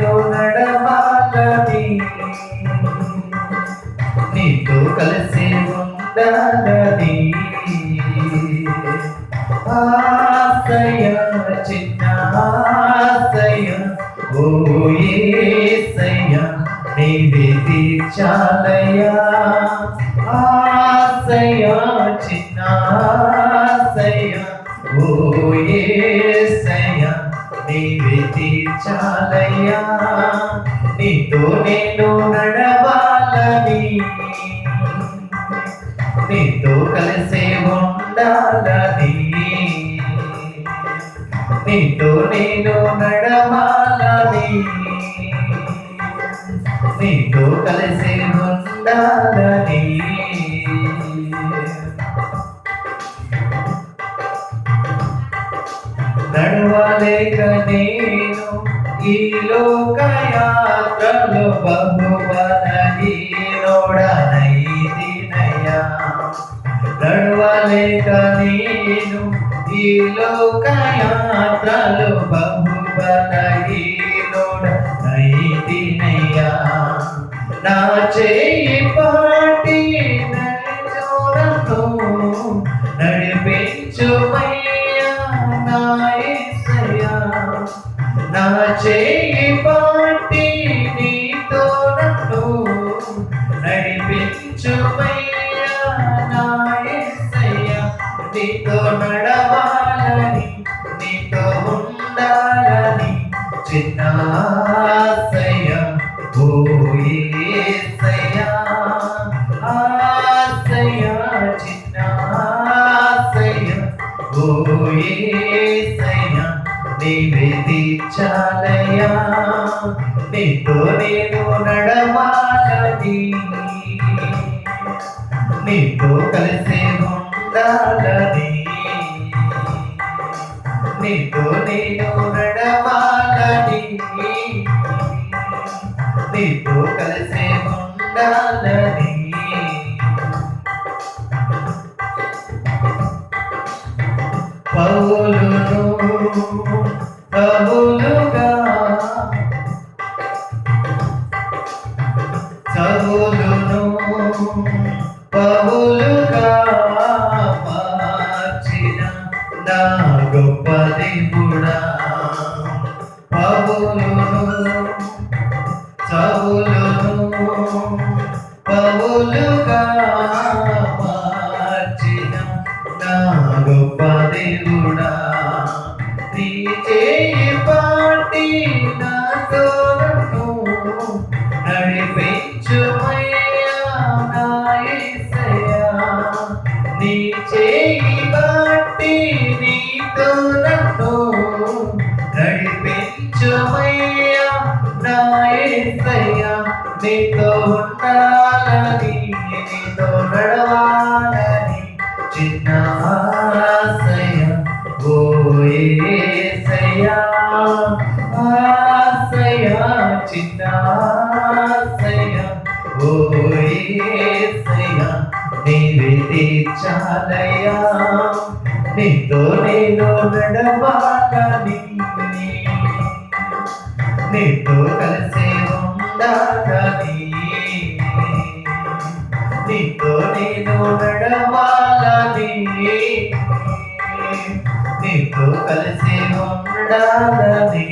నేను నడవాలని, నీతో కలిసి ఉండాలని ఆశయ, చిన్న ఆశయ, ఓ యేసయ్య నీవే తీర్చాలయ్యా. ఆశయ, చిన్న ఆశయ, ఓ యేసయ్య నీవే తీర్చాలయ్యా. నీతో నేను నడవాలని, నీతో కలిసి ఉండాలని, నీతో నేను నడవాలని, నీతో కలిసి ఉండాలని. నడవలేక నేను ఈ లోక యాత్రలో బహువనహీనుడనైతినయ్యా. నడవలేక నేను ఈ లోక యాత్రలో బహువనహీనుడనైతినయ్యా. నా చేయి పాటి నన్ను నడిపించుమయ్యా నా యేసయ్యా. నా చేయి పాటి నీతో నన్ను నడిపించుమయ్యా నా యేసయ్యా. నీతో నడవాలని, నీతో ఉండాలని చిన్న ఆశయ, ఓ యేసయ్యా. ఆశయ, చిన్న ఆశయ, ఓ యేసయ్య నీవే తీర్చాలయ్యా. నీతో నేను నడవాలని, నీతో కలిసి ఉండాలని, నీతో నేను నడవాలని, నీతో కలిసి ఉండాలని. పౌలును పౌలుగా, సౌలును పౌలుగా మార్చిన నా గొప్ప దేవుడా. పౌలును సౌలును పౌలుగా మార్చిన నా గొప్ప దేవుడా. నీ చేయి పాటి నాతో నన్ను నడిపించుమయ్యా నా యేసయ్యా. నీ చేయి పాటి నీతో నన్ను నడిపించుమయ్యా నా యేసయ్యా. నీతో ఉండాలని, నీతో నడవాలని చిన్న ఆశయ, ఓ యేసయ్యా. ఆశయ, చిన్న ఆశయ, ఓ యేసయ్య నీవే తీర్చాలయ్యా. నీతో నేను నడవాలని, నీతో కలిసి ఉండాలని, నీతో నేను నడవాలని, నీతో కలిసి ఉండాలని.